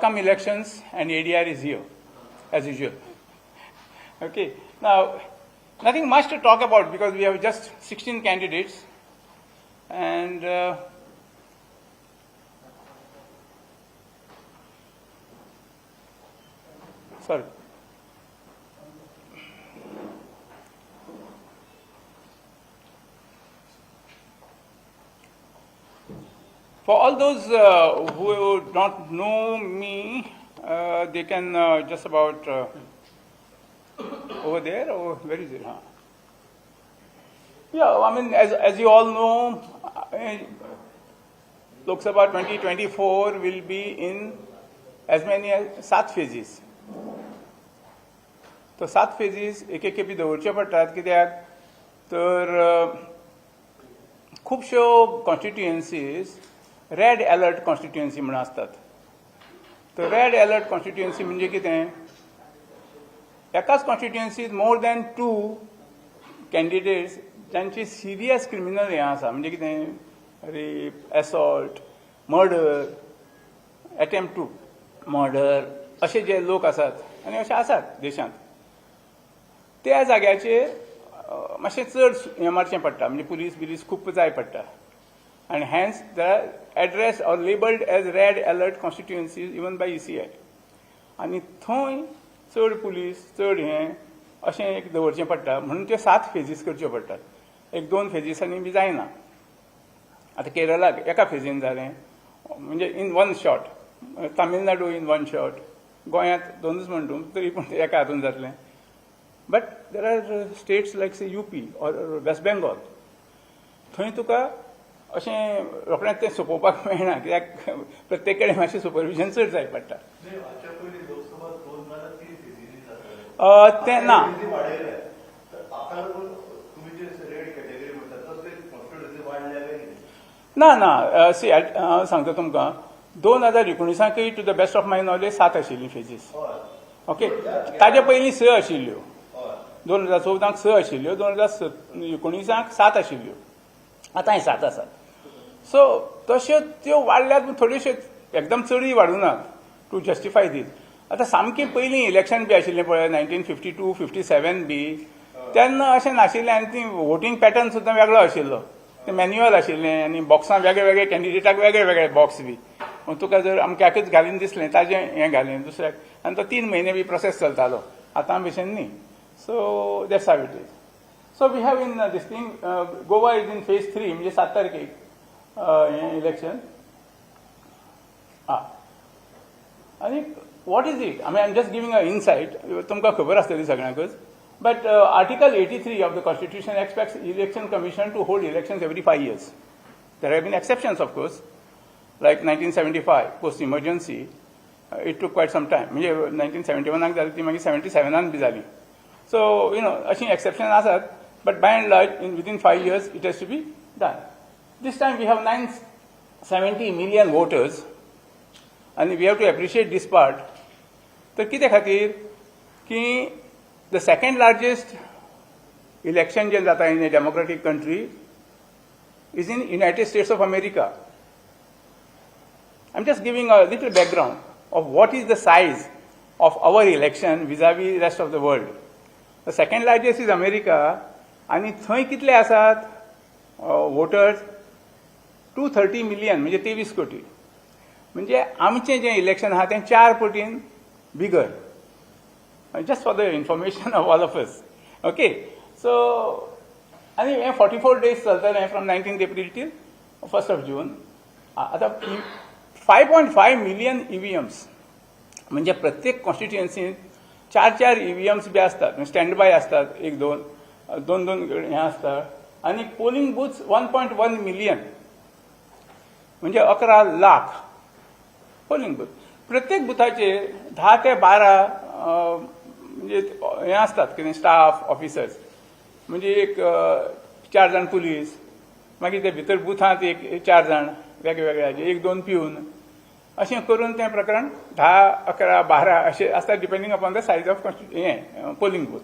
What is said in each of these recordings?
come elections, and ADR is here, as usual. Okay. Now, nothing much to talk about because we have just 16 candidates, and sorry. For all those who don't know me, they can just about over there, or where is it? Huh? Yeah, I mean, as you all know, Lok Sabha 2024 will be in as many as 7 phases. So 7 phases एक खेपी दवरचे पडटात कित्याक तर खुबश्यो constituencies red alert constituency म्हणून असतात. तर red alert constituency म्हणजे कितें? एकाच कॉन्स्टिट्युएन्सीत मोर दॅन 2 कॅन्डिडेट्स जांची सिरियस क्रिमिनल हें आसा, म्हणजे कितें rape, assault, murder, attempt to murder अशे जे लोक आसात आनी अशे आसात देशांत, त्या जाग्याचेर मातशें चड हें मारचें पडटा, म्हणजे पुलीस खूब जाय पडटा. And hence they are addressed or labeled as red alert constituencies even by ECI. आणि थंय चड पुलीस चड हें अशें एक दवरचें पडटा म्हणून त्यो 7 फेजीस करच्यो पडटात. 1-2 फेजीसांनी बी जायना. आतां केरळाक एका फेजीन जालें, म्हणजे इन 1 शॉट, तामिळनाडू इन 1 शॉट, गोंयांत 2च म्हणटा तरी पूण एका हातून जातलें. बट देर आर स्टेट्स लायक से UP और वेस्ट बेंगॉल, थंय तुका अशें रोखडेंच तें सोंपोवपाक मेळना, कित्याक प्रत्येक कडेन मातशें सुपरविजन चड जाय पडटा. तें ना, ना सी हांव सांगता तुमकां, 2019 to the best of my knowledge 7 आशिल्ली फेजीस. ओके, ताजे पयलीं 6 आशिल्ल्यो, 2014 6 आशिल्ल्यो, 2019 7 आशिल्ल्यो, आतांय 7 आसात. सो तश्यो त्यो वाडल्यात, थोड्योश्यो एकदम चडूय वाडूनात टू जस्टिफाय दीस. आतां सामकें पयलीं इलेक्शन बी आशिल्लें पळय 1952-57 बी, तेन्ना अशें नाशिल्लें आनी ती वोटींग पॅटर्न सुद्दां वेगळो आशिल्लो. तें मॅन्युअल आशिल्लें आनी बॉक्सां वेगळे कॅन्डिडेटाक वेगळे बॉक्स बी. तुका जर अमक्याकच घालीन दिसलें ताजें हें घालीन दुसऱ्याक, आनी तो 3 म्हयने बी प्रोसेस चलतालो. आतां भशेन न्ही. So that's how it is. So we have in this thing, Goa is in phase 3, म्हणजे 7 तारखेक इलेक्शन. आनी what is it? I am just giving a insight, तुमकां खबर आसतली सगळ्यांकच. But article 83 of the constitution expects election commission to hold elections every 5 years. There have been exceptions, of course, like 1975, post emergency. It took quite some time. म्हणजे 1971 जाली ती मागीर 77 B जाली. So, अशी exception आसात, but by and large, within 5 years, it has to be done. This time we have 970 million voters, and we have to appreciate this part. तर कितें खातीर की the second largest election जे जाता in a democratic country is in United States of America. I'm just giving a little background of what is the size of our election vis-a-vis rest of the world. The second largest is America, आणि थंय कितले आसात voters? 230 million, म्हणजे 23 कोटी. म्हणजे आमचें जें election आहा तें 4 पटीन bigger. Just for the information of all of us. Okay, so आनी हें 44 days चलतलें from 19th April till 1st June. आतां 5.5 million EVMs, म्हणजे प्रत्येक कॉन्स्टिट्युएन्सीन 4 EVMs बी असतात, स्टँड बाय असतात, 1-2 हें आसता. आनी पोलिंग बुथ्स 1.1 million, म्हणजे 11 लाख पोलिंग बूथ. प्रत्येक बुथाचेर 10 ते 12 म्हणजे हें असतात कितें स्टाफ ऑफिसर्स, म्हणजे एक 4 जाण पुलीस, मागीर ते भितर बुथांत एक 4 जाण वेगवेगळ्याचे, 1-2 पिवन, अशें करून तें प्रकरण 10, 11, 12 अशें आसता, depending upon the size of हें पोलिंग बूथ.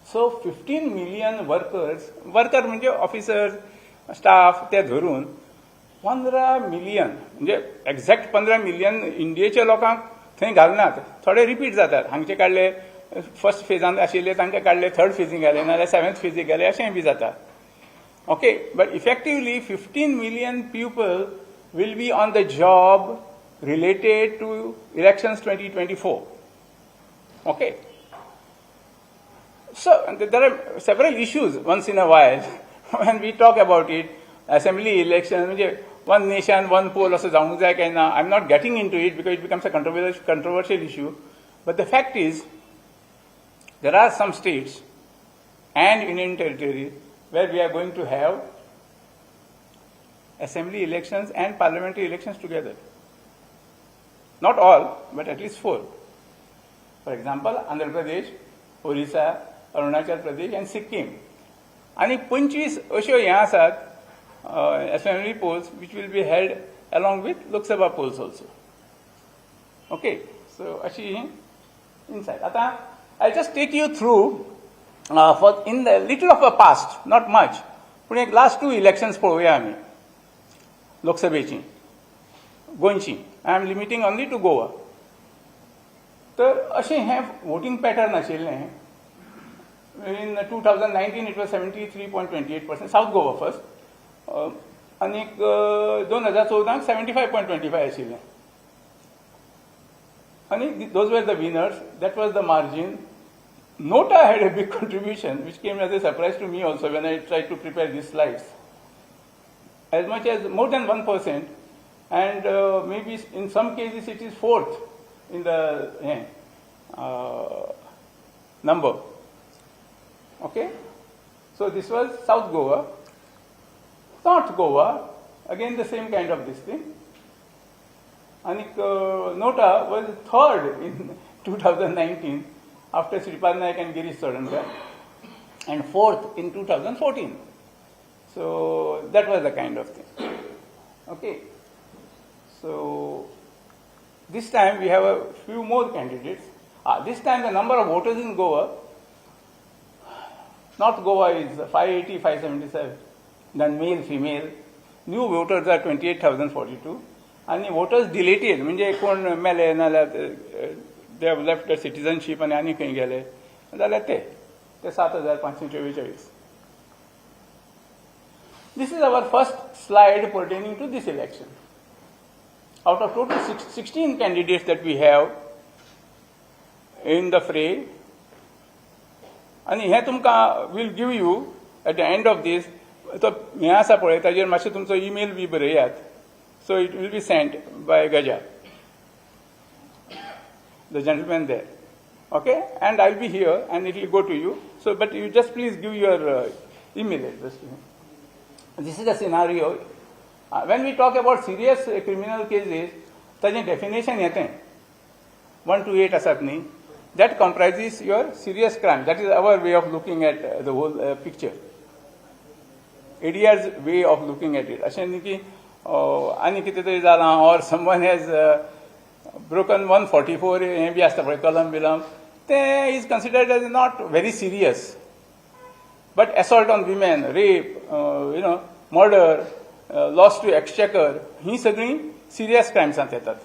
सो 15 million वर्कर म्हणजे ऑफिसर्स, स्टाफ ते धरून 15 मिलियन म्हणजे एक्झॅक्ट 15 मिलियन इंडियेच्या लोकांक थंय घालनात. थोडे रिपीट जातात. हांगचे काडले फर्स्ट फेजान आशिल्ले तांकां काडले थर्ड फेजीक गेले नाजाल्यार सेवेंथ फेजीक गेले अशेंय बी जाता. Okay, but effectively 15 million people will be on the job related to elections 2024. Okay. So there are several issues once in a while when we talk about it. Assembly elections, one nation, one poll, I'm not getting into it because it becomes a controversial issue. But the fact is, there are some states and union territories where we are going to have assembly elections and parliamentary elections together. Not all, but at least 4. For example, Andhra Pradesh, Orissa, Arunachal Pradesh and Sikkim. And 25 अश्यो हे आसात assembly polls which will be held along with Lok Sabha polls also. Okay, so अशी insight. Ata I'll just take you through for in the little of a past, not much. But last 2 elections पळोवया आमी लोकसभेची गोंयची. I am limiting only to Goa. तर अशें हें voting pattern आशिल्लें. In 2019 it was 73.28%, South Goa first. आनीक 2014 75.25 आशिल्लें. And those were the winners. That was the margin. Nota had a big contribution, which came as a surprise to me also when I tried to prepare these slides. As much as more than 1%, and maybe in some cases it is 4th in the number. Okay? So this was South Goa. North Goa, again the same kind of this thing. And Nota was 3rd in 2019 after Sripad Naik and Girish Chodankar, and 4th in 2014. So that was the kind of thing. Okay. So this time we have a few more candidates. This time the number of voters in Goa, North Goa is 580, 577. Then male, female. New voters are 28,042. And voters deleted, म्हणजे कोण मेले नाल्यार they have left their citizenship and आनी खंय गेले जाल्यार ते 7,544. This is our first slide pertaining to this election. Out of total 16 candidates that we have in the fray, and हे तुमकां will give you at the end of this, तो हे आसा पळय ताजेर मातशें तुमचो email बी बरयात. So it will be sent by Gaja, the gentleman there. Okay? And I'll be here and it will go to you. So, but you just please give your email address to him. This is the scenario. When we talk about serious criminal cases, ताजें definition येतें 128 आसात न्ही, that comprises your serious crime. That is our way of looking at the whole picture. ADR's way of looking at it. अशें न्ही की आनी कितें तरी जालां, or someone has broken 144 हें बी आसता पळय कलम बिलम, तें is considered as not very serious. But assault on women, rape, murder, loss to exchequer, ही सगळीं सिरियस क्रायम्सांत येतात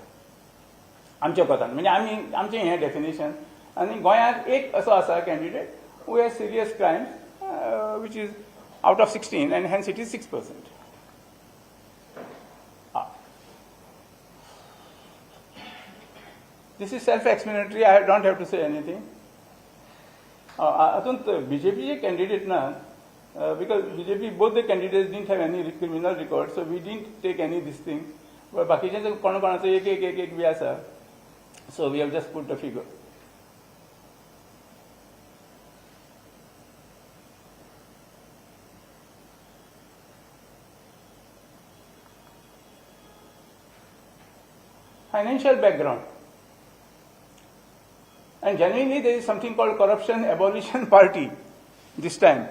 आमच्या कोतान. म्हणजे आमचें हें डेफिनेशन. आनी गोंयांत एक असो आसा candidate who has serious crimes which is out of 16 and hence it is 6%. This is self-explanatory. I don't have to say anything. Atun BJP candidate na, because BJP both the candidates didn't have any criminal record, so we didn't take any this thing. But बाकीचे कोणाचो एक B आसा, so we have just put the figure. Financial background. And genuinely there is something called Corruption Abolition Party this time,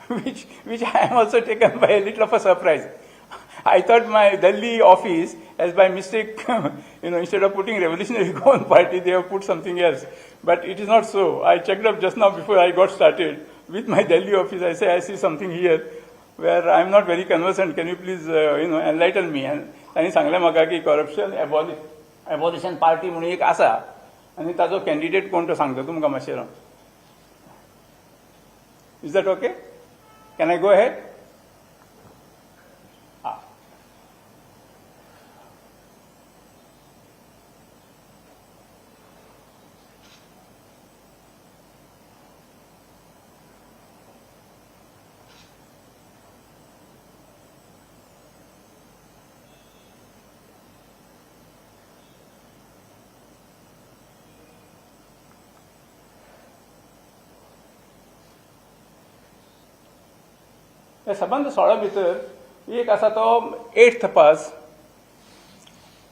which I am also taken by a little of a surprise. I thought my Delhi office, as by mistake, instead of putting Revolutionary Goan Party, they have put something else. But it is not so. I checked up just now before I got started with my Delhi office. I say I see something here. where I'm not very conversant. Can you please, enlighten me? And तांणी सांगलें म्हाका की corruption abolition party म्हणून एक आसा आनी ताजो candidate कोण तो सांगता तुमकां मातशें Ravan. Is that okay? Can I go ahead? त्या सबंद 16 भितर एक आसा तो 8th पास,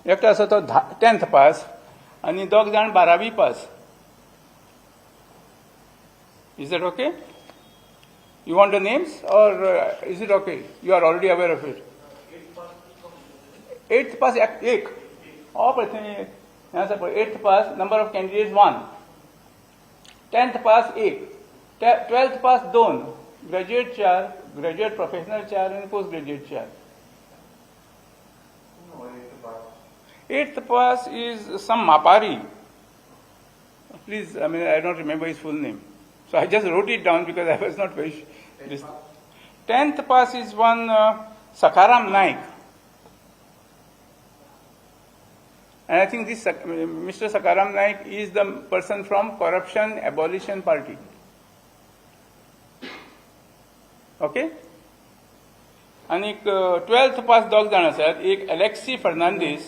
एकटो आसा तो 10th पास आनी दोग जाण 12वी पास. Is that okay? You want the names or is it okay? You are already aware of it. 8th pass एक. Oh, but 8th pass number of candidates 1. 10th pass 1. 12th pass 2. Graduate 4, graduate professional 4 and postgraduate 4. 8th pass is some Mapari. Please, I don't remember his full name. So I just wrote it down because I was not very sure. 10th pass is one Sakaram Naik. And I think this Mr. Sakaram Naik is the person from Corruption Abolition Party. Okay? आणि 12th पास दोग जाण आसात. एक Alexei Fernandes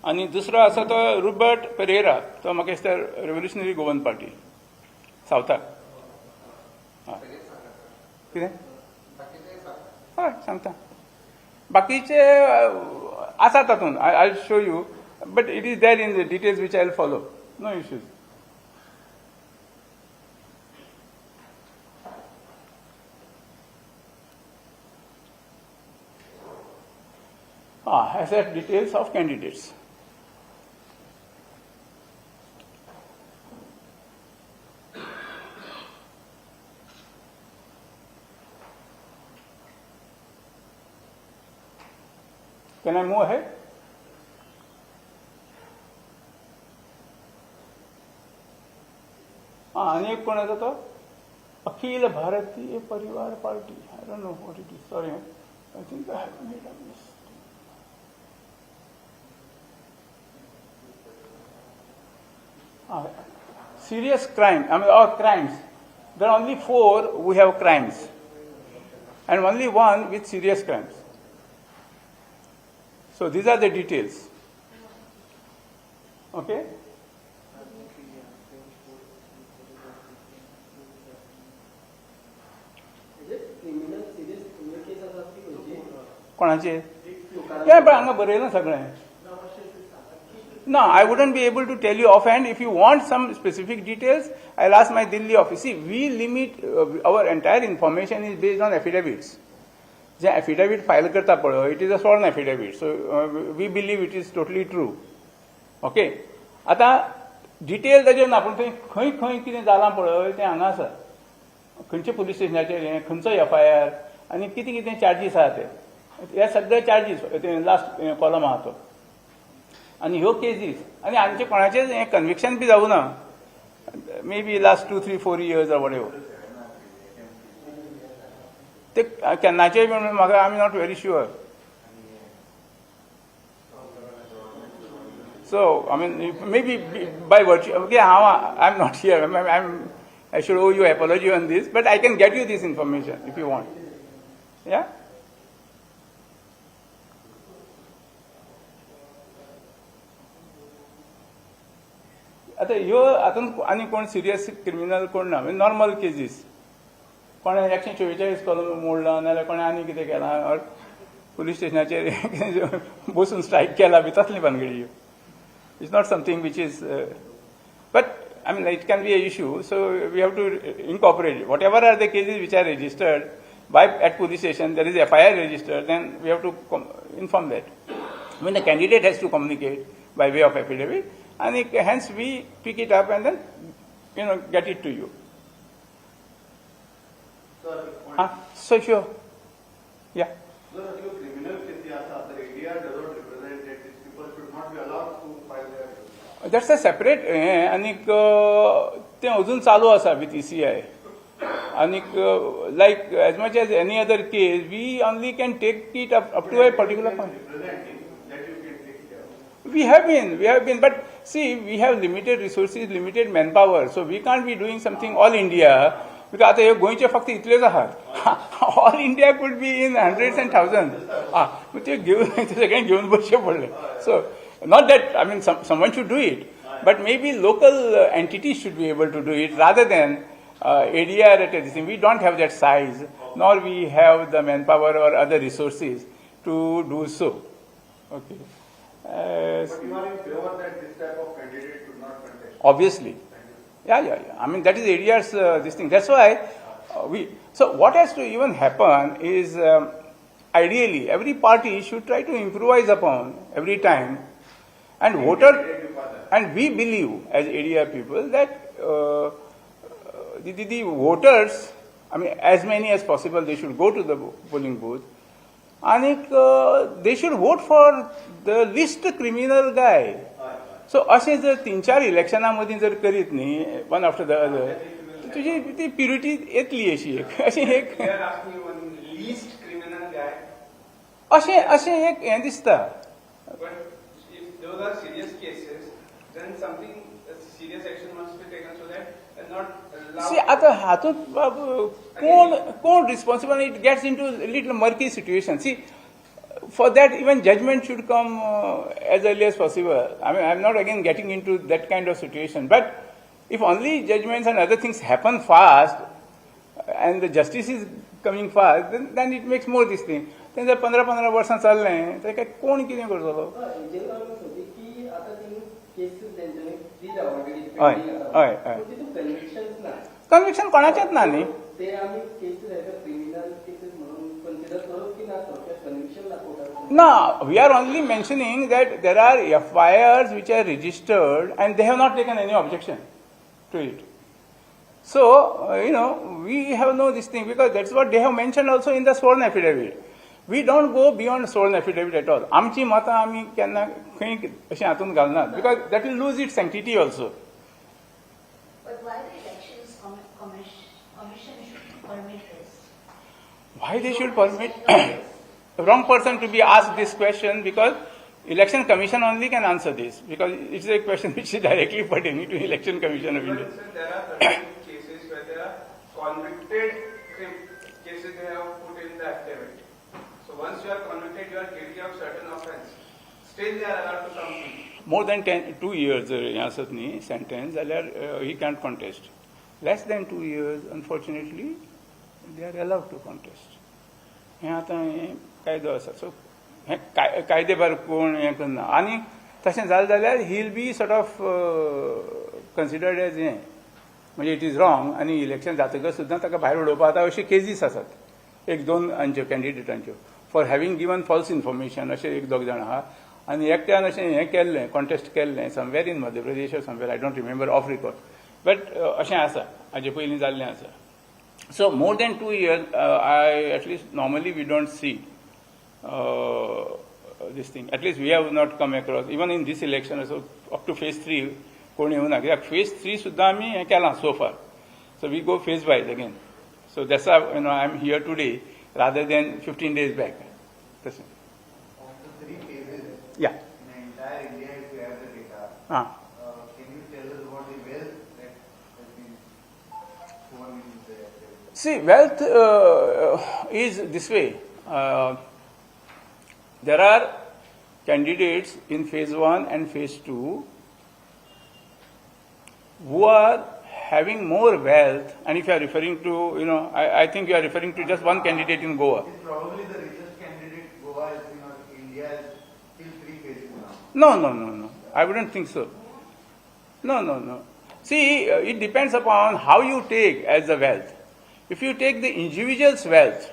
आणि दुसरो आसा तो Robert Pereira. तो म्हाका दिसता रेव्होल्युशनरी गोवन पार्टी सावथाक. कितें हय सांगता. बाकीचे आसा तातूंत. I will show you, but it is there in the details which I will follow. No issues. Asset details of candidates. Can I move ahead? आणि एक कोण आहे तो अखिल भारतीय परिवार party. I don't know what it is. Sorry, I think I have made a mistake. Serious crime, or crimes. There are only 4 who have crimes and only 1 with serious crimes. So these are the details. Okay? कोणाचे? Yeah, but हांगा बरयलां सगळें. No, I wouldn't be able to tell you offhand. If you want some specific details, I'll ask my Delhi office. See, we limit our entire information is based on affidavits. The affidavit file karta pado, it is a sworn affidavit. So we believe it is totally true. Okay? आता detail ताजेर ना, पूण थंय खंय खंय कितें जालां पळय तें हांगा आसा. खंयचे पुलीस स्टेशनाचेर हें, खंयचो FIR आनी कितें कितें चार्जीस आहा ते. हे सगळे चार्जीस लास्ट कॉलम आहा तो. आणि ह्यो केसीस आणि आमचे कोणाचेच हें कन्विक्शन बी जावं ना. May be last 2, 3, 4 years or whatever. ते केन्नाचे म्हणून म्हाका I am not very sure. So, maybe by virtue, okay, I'm not here. I should owe you an apology on this, but I can get you this information if you want. Yeah? आता ह्यो हातूंत आनी कोण serious criminal कोण ना. Normal cases. कोणें 144 कलम मोडला नाजाल्यार कोणें आनी कितें केलां, ऑर पुलीस स्टेशनाचेर बसून स्ट्रायक केला बी तसली भानगडी ह्यो. It's not something which is, but it can be an issue. So we have to incorporate it. Whatever are the cases which are registered at police station, there is FIR registered, then we have to inform that. When the candidate has to communicate by way of affidavit, and hence we pick it up and then, get it to you. So sure. Yeah. Criminal cases, the ADR does not represent that these people should not be allowed to file their. That's a separate आणि ते अजून चालू आसा with ECI. And like as much as any other case, we only can take it up to a particular point. We have been, but see, we have limited resources, limited manpower, so we can't be doing something all India. Because आता हे गोंयचे फक्त इतलेच आहात. All India could be in hundreds and thousands. ते घेऊन ते सगळें घेऊन बसचे पडले. So not that I mean someone should do it, but maybe local entities should be able to do it rather than ADR at everything. We don't have that size, nor we have the manpower or other resources to do so. Okay. But you are in favor that this type of candidate should not contest? Obviously. Yeah. I mean, that is ADR's this thing. That's why so what has to even happen is ideally every party should try to improvise upon every time, and and we believe as ADR people that the voters, I mean, as many as possible, they should go to the polling booth, and they should vote for the least criminal guy. So अशें जर 3-4 इलेक्शनां मदीं जर करीत न्ही, one after the other, तुजी ती purity येतली अशी एक अशें एक अशें एक हें दिसता. See, आतां हातूंत कोण responsible? It gets into a little murky situation. See, for that even judgment should come as early as possible. I mean, I'm not again getting into that kind of situation, but if only judgments and other things happen fast and the justice is coming fast, then it makes more this thing. Then जर 15 वर्सां चाललें तर काय कोण कितें करतलो? हय. Conviction कोणाचेंच ना न्ही. No, we are only mentioning that there are FIRs which are registered and they have not taken any objection to it. So, we have no this thing because that's what they have mentioned also in the sworn affidavit. We don't go beyond sworn affidavit at all. आमची मतां आमी केन्ना खंय अशें हातूंत घालनात because that will lose its sanctity also. But why the elections commission should permit this? Why they should permit? Wrong person to be asked this question because election commission only can answer this because it's a question which is directly pertaining to election commission of India. There are certain cases where there are convicted cases they have put in the affidavit. So once you are convicted, you are guilty of certain offence. Still they are allowed to come. More than 2 years sentence, he can't contest. Less than 2 years, unfortunately, they are allowed to contest. कायदो आसा सो हें कायदेभार कोण हें करना आनी तशें जालें जाल्यार he'll be sort of considered as हें म्हणजे इट इज रॉंग आनी इलेक्शन जातकच सुद्दां ताका भायर उडोवपा जाता अशे केसीस आसात 1-2 हांच्यो कॅन्डिडेटांच्यो for having given false information अशे 1-2 जाण आहा आनी एकट्यान अशें हें केल्लें कॉन्टेस्ट केल्लें somewhere in Madhya Pradesh somewhere I don't remember of record but अशें आसा हाजे पयलीं जाल्लें आसा. So more than 2 years, at least normally we don't see this thing. At least we have not come across. Even in this election, so up to phase 3, कोण येवना कित्याक phase 3 सुद्दां आमी हें केलां so far. So we go phase wise again. So that's why I'm here today rather than 15 days back. That's it. Of the 3 phases, yeah. in the entire India, if you have the data, can you tell us about the wealth that has been shown in the affidavit? See, wealth is this way. There are candidates in phase 1 and phase 2 who are having more wealth, and if you are referring to, I think you are referring to just one candidate in Goa. It's probably the richest candidate Goa is, India is still 3 phases now. No. I wouldn't think so. No. See, it depends upon how you take as the wealth. If you take the individual's wealth,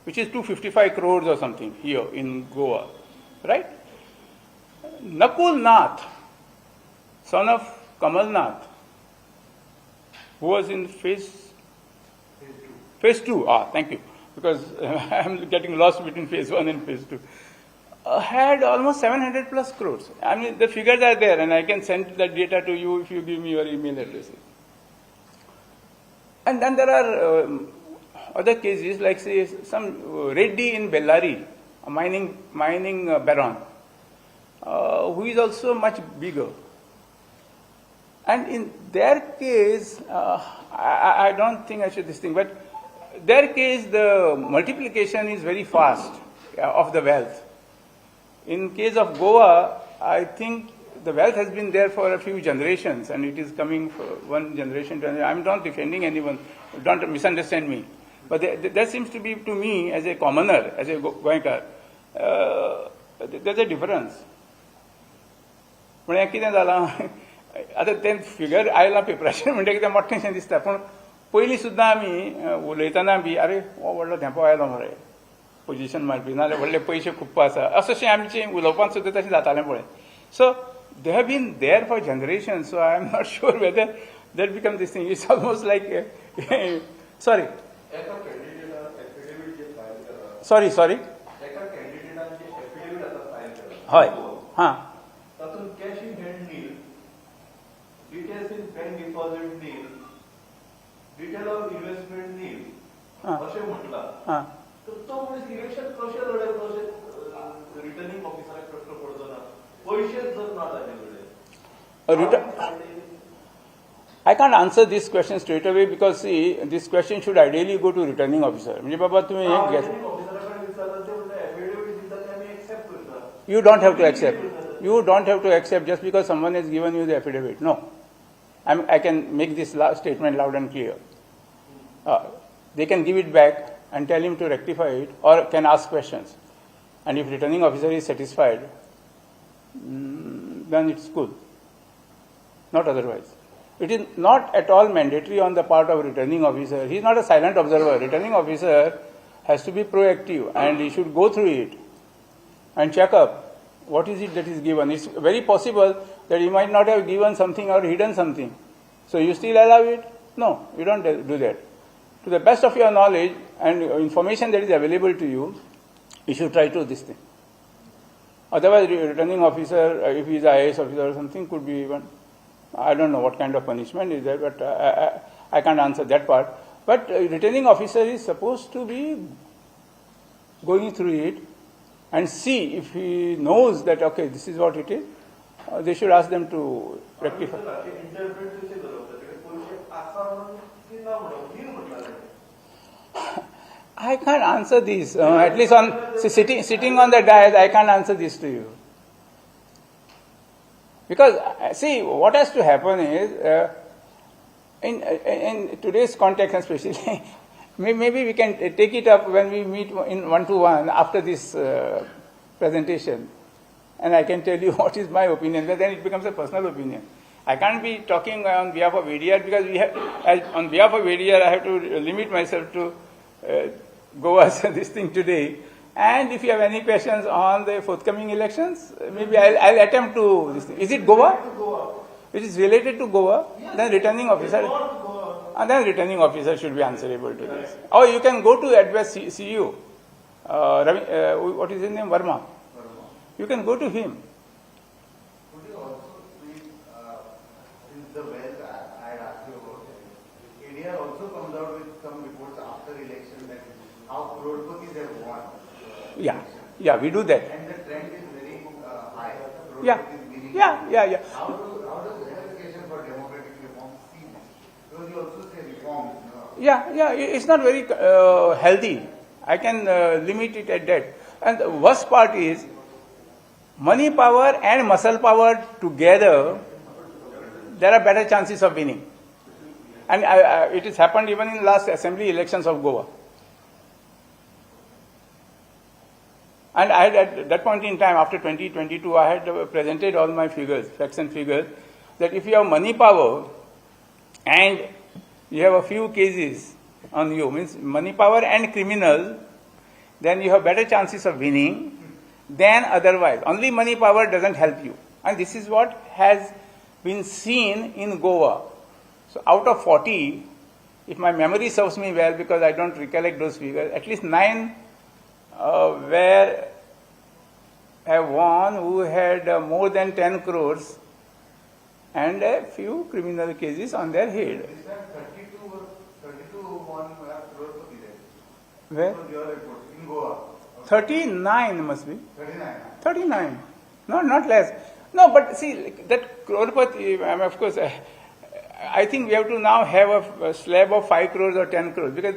which is 255 crores or something here in Goa, right? Nakul Nath, son of Kamal Nath, who was in phase 2. Thank you. because I'm getting lost between phase 1 and phase 2, had almost 700 plus crores. I mean, the figures are there, and I can send that data to you if you give me your email addresses. And then there are other cases, like say some Reddy in Bellary, a mining baron, who is also much bigger. And in their case, I don't think I should this thing, but their case, the multiplication is very fast of the wealth. In case of Goa, I think the wealth has been there for a few generations, and it is coming for one generation to another. I'm not defending anyone, don't misunderstand me. But there seems to be, to me, as a commoner, as a Goenka, there's a difference. When कितें जालां आतां तें figure आयलां पेपराचेर म्हणटा कितें मोठ्ठेंशें दिसता पूण पयलीं सुद्दां आमी उलयतना बी आरे हो व्हडलो धेंपो आयलो मरे पोजिशन मारपी नाजाल्यार व्हडले पयशे खूब आसा अशें आमचें उलोवपाक सुद्दां तशें जातालें पळय सो they have been there for generations, so I am not sure whether that becomes this thing. It's almost like sorry. Sorry. Hi. Huh. Cash in hand nil, details in bank deposit nil, detail of investment nil. अशें म्हटलां तर तो मनीस election कशें लढेल कशें returning ऑफिसराक प्रश्न पडचो ना पैशेच जर ना ताजे कडेन I can't answer this question straight away because see, this question should ideally go to returning officer. म्हणजे बाबा तुम्ही एक guess. You don't have to accept. You don't have to accept just because someone has given you the affidavit. No. I can make this statement loud and clear. They can give it back and tell him to rectify it or can ask questions. And if returning officer is satisfied, then it's cool. Not otherwise. It is not at all mandatory on the part of returning officer. He is not a silent observer. Returning officer has to be proactive and he should go through it and check up what is it that is given. It's very possible that he might not have given something or hidden something. So you still allow it? No, you don't do that. To the best of your knowledge and information that is available to you, you should try to do this thing. Otherwise, returning officer, if he is an IAS officer or something, could be even, I don't know what kind of punishment is there, but I can't answer that part. But returning officer is supposed to be going through it and see if he knows that, okay, this is what it is. They should ask them to rectify. I can't answer this. At least on sitting on the dais, I can't answer this to you. Because, see, what has to happen is, in today's context especially, maybe we can take it up when we meet in one-to-one after this presentation. And I can tell you what is my opinion, but then it becomes a personal opinion. I can't be talking on behalf of ADR because on behalf of ADR, I have to limit myself to Goa's this thing today. And if you have any questions on the forthcoming elections, maybe I'll attempt to this thing. Is it Goa? It is related to Goa. Yes. Then returning officer. And then returning officer should be answerable to this. Or you can go to address CU. What is his name? Verma. You can go to him. Could you also please, since the wealth I had asked you about it, ADR also comes out with some reports after election that how crorepati have won. Yeah, we do that. And the trend is very high. Yeah. How does the Association for Democratic Reform see this? Because you also say reforms. Yeah, it's not very healthy. I can limit it at that. And the worst part is, money power and muscle power together, there are better chances of winning. And it has happened even in last assembly elections of Goa. And I had, at that point in time, after 2022, I had presented all my figures, facts and figures, that if you have money power and you have a few cases on you, means money power and criminal, then you have better chances of winning than otherwise. Only money power doesn't help you. And this is what has been seen in Goa. So out of 40, if my memory serves me well, because I don't recollect those figures, at least 9 were have won who had more than 10 crores and a few criminal cases on their head. This time 32 one crorepati there. Where? So your report in Goa. 39 must be. 39. 39. No, not less. No, but see, that crorepati, of course, I think we have to now have a slab of 5 crores or 10 crores, because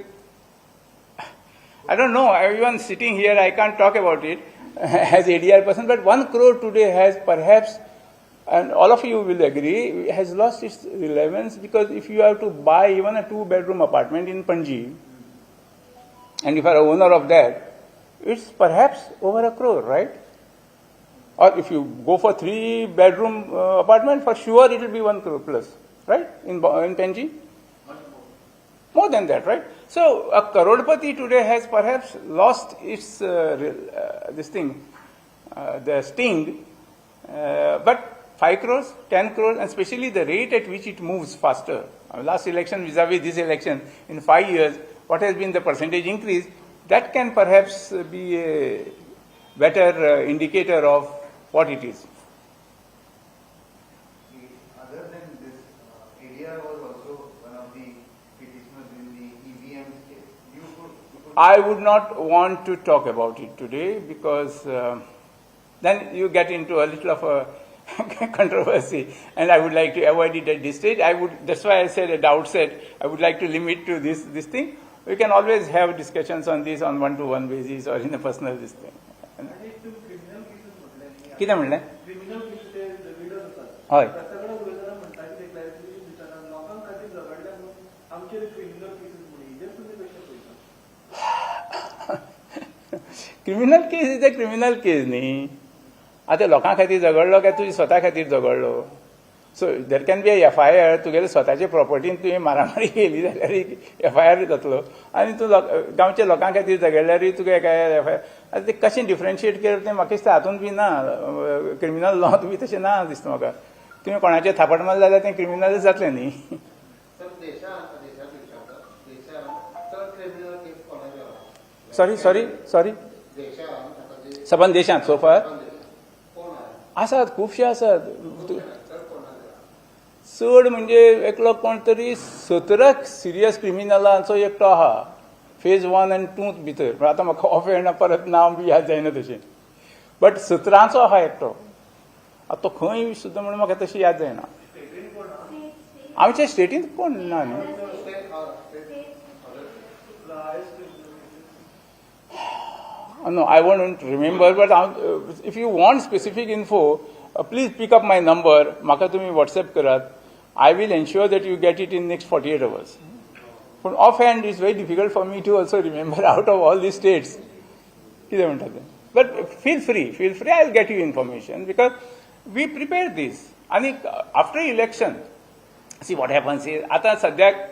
I don't know, everyone sitting here, I can't talk about it as ADR person, but 1 crore today has perhaps, and all of you will agree, has lost its relevance, because if you have to buy even a 2-bedroom apartment in Panji, and if you are an owner of that, it's perhaps over 1 crore, right? Or if you go for 3-bedroom apartment, for sure it will be 1 crore plus, right? In Panji? More than that, right? So a crorepati today has perhaps lost its the sting, but 5 crores, 10 crores, and especially the rate at which it moves faster. Last election vis-a-vis this election, in 5 years, what has been the percentage increase? That can perhaps be a better indicator of what it is. Other than this, ADR was also one of the petitioners in the EVM case. You could I would not want to talk about it today, because then you get into a little of a controversy, and I would like to avoid it at this stage. That's why I said at the outset, I would like to limit to this thing. We can always have discussions on this on one-to-one basis or in a personal this thing. कितें म्हणलें? हय. Criminal case is a criminal case न्ही. आतां लोकां खातीर झगडलो काय तुजी स्वता खातीर झगडलो. सो देर कॅन बी ए FIR, तुगेले स्वताचे प्रॉपर्टीन तुवें मारामारी केली जाल्यार FIR जातलो, आनी तूं गांवच्या लोकां खातीर झगडल्यारूय तुका काय FIR. आतां ते कशें डिफरन्शिएट केलें तें म्हाका दिसता हातूंत बी ना, क्रिमिनल लॉत बी तशें ना दिसता म्हाका. तुवें कोणाचें थापट मारलें जाल्यार तें क्रिमिनलच जातलें न्ही. सॉरी सबंद देशांत सोफार आसात, खुबशे आसात. चड म्हणजे एकलो कोण तरी 17 सिरियस क्रिमिनलांचो एकटो आहा, फेज 1 आनी 2 भितर. आतां म्हाका ऑफ हँड परत नांव बी याद जायना तशें, बट 17चो आहा एकटो. आतां तो खंय सुद्दां म्हणून म्हाका तशी याद जायना. आमच्या स्टेटींत कोण ना न्ही. No, I won't remember, but if you want specific info, please pick up my number. Maka tumi WhatsApp karat. I will ensure that you get it in next 48 hours. But offhand, it's very difficult for me to also remember out of all these states. But feel free. I'll get you information, because we prepare this. And after election, see what happens is, ata sadyak,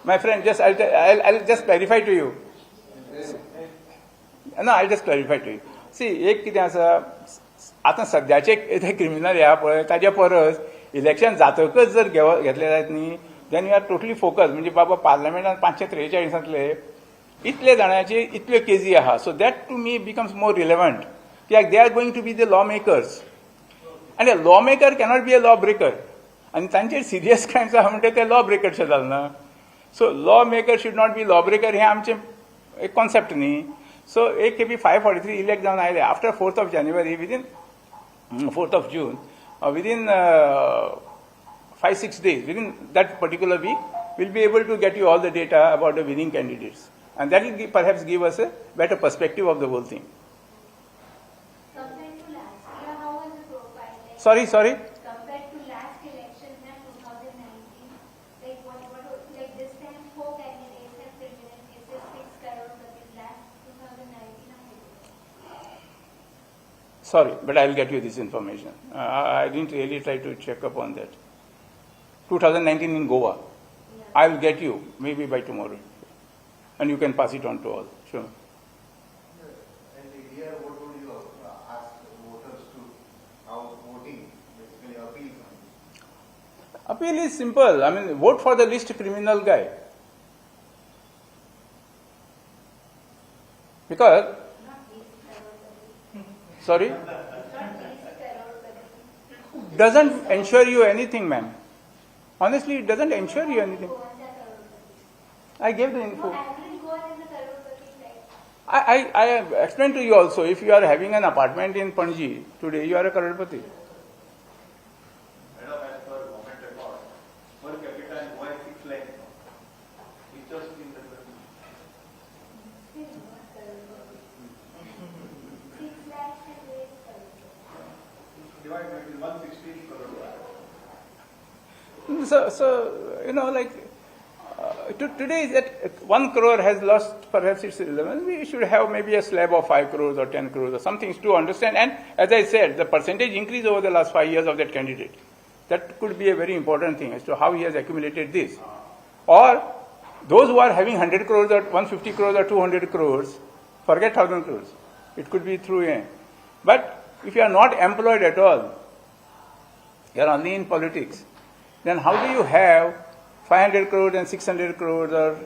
my friend, I'll just clarify to you. No, I'll just clarify to you. See, एक कितें आसा, आतां सद्याचे criminal ह्या पळय ताच्या परस election जातकच जर घेतले जायत न्ही, then you are totally focus. म्हणजे बाबा पार्लमेंटान 543 इतले जाणांचे इतल्यो केसी आहा. So that to me becomes more relevant, कित्याक they are going to be the law makers, आनी a law maker cannot be a law breaker. आनी तांचेर सिरियस क्रायम्स आहा म्हणजे ते लॉ ब्रेकरशे जालना. So law maker should not be law breaker, हें आमचें एक कॉन्सेप्ट न्ही. सो एक खेपी 543 इलेक्ट जावन आयले. After 4th of January, within 4th of June, within 5-6 days, within that particular week, we'll be able to get you all the data about the winning candidates. And that will perhaps give us a better perspective of the whole thing. Compared to last year, how was the profile? Like, Sorry? compared to last election in 2019, like this time 4 candidates have criminal cases, 6 crore rupees. Last 2019, Sorry, but I'll get you this information. I didn't really try to check up on that. 2019 in Goa. yeah. I'll get you maybe by tomorrow. And you can pass it on to all. Sure. And ADR, what would you ask voters to, how voting basically appeals on this? Appeal is simple. I mean, vote for the least criminal guy. Because, sorry, doesn't ensure you anything, ma'am. Honestly, it doesn't ensure you anything. I gave the info. I explained to you also, if you are having an apartment in Panji, today you are a crorepati. Madam, as per government record, per capita in Goa is 6 lakh. Richest in the country. 6 lakhs and 8 crores. Divide by 116 crore. So you know, like, today that 1 crore has lost perhaps its relevance. We should have maybe a slab of 5 crores or 10 crores or something to understand. And as I said, the percentage increase over the last 5 years of that candidate. That could be a very important thing as to how he has accumulated this. Or those who are having 100 crores or 150 crores or 200 crores, forget 1,000 crores. It could be through a. But if you are not employed at all, you are only in politics, then how do you have 500 crores and 600 crores or,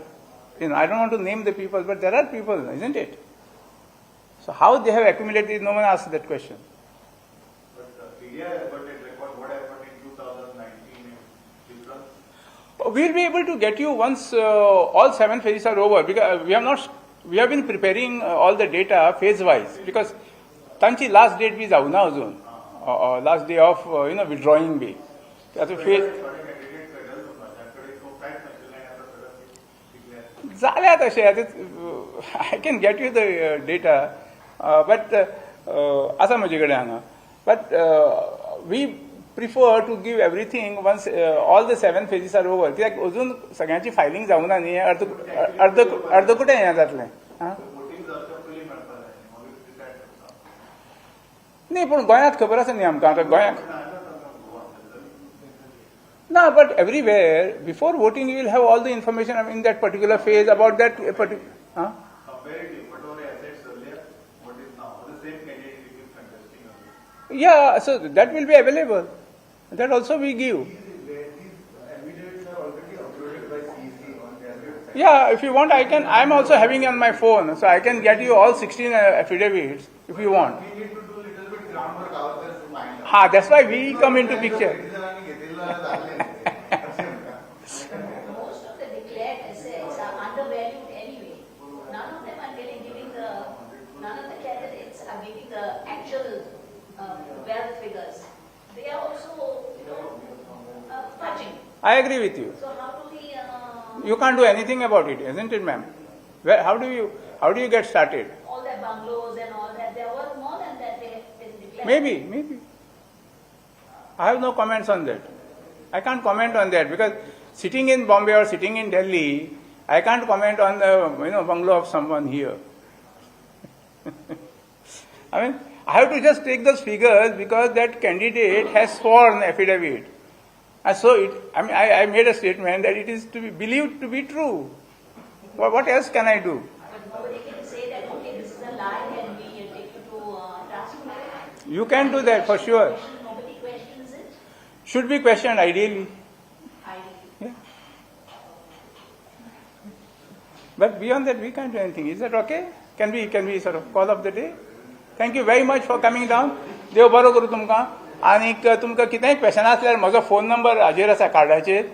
you know, I don't want to name the people, but there are people, isn't it? So how they have accumulated, no one asked that question. But ADR budget record, what happened in 2019 is different. We'll be able to get you once all 7 phases are over, because we have been preparing all the data phase wise, because Tanchi last date is Auna Azun, last day of withdrawing be. That's a phase. I can get you the data, but we prefer to give everything once all the 7 phases are over. कित्याक अजून सगळ्यांची filing जावना न्ही, अर्द कुठे हें जातलें. न्ही पूण गोंयांत खबर आसा न्ही आमकां आतां गोंयांत. No, but everywhere, before voting, you will have all the information in that particular phase about that particular. Comparative, what were assets earlier, what is now, the same candidate is contesting earlier. Yeah, so that will be available. That also we give. These affidavits are already uploaded by CEC on their website. Yeah, if you want, I can. I'm also having on my phone, so I can get you all 16 affidavits if you want. We need to do little bit groundwork ourselves to find out. That's why we come into picture. Most of the declared assets are undervalued anyway. None of them are none of the candidates are giving the actual wealth figures. They are also, fudging. I agree with you. So how do we? You can't do anything about it, isn't it, ma'am? How do you get started? All their bungalows and all that, they are worth more than that they have been declared. Maybe. I have no comments on that. I can't comment on that because sitting in Bombay or sitting in Delhi, I can't comment on the bungalow of someone here. I mean, I have to just take those figures because that candidate has sworn affidavit. And so I made a statement that it is to be believed to be true. What else can I do? But nobody can say that, okay, this is a lie and we take you to task. You can do that for sure. Nobody questions it. Should be questioned ideally. Yeah. But beyond that, we can't do anything. Is that okay? Can we sort of call up the day? Thank you very much for coming down. देव बरो करूं तुमकां. आनीक तुमकां कितेंय question आसल्यार म्हजो phone number हाजेर आसा कार्डाचेर.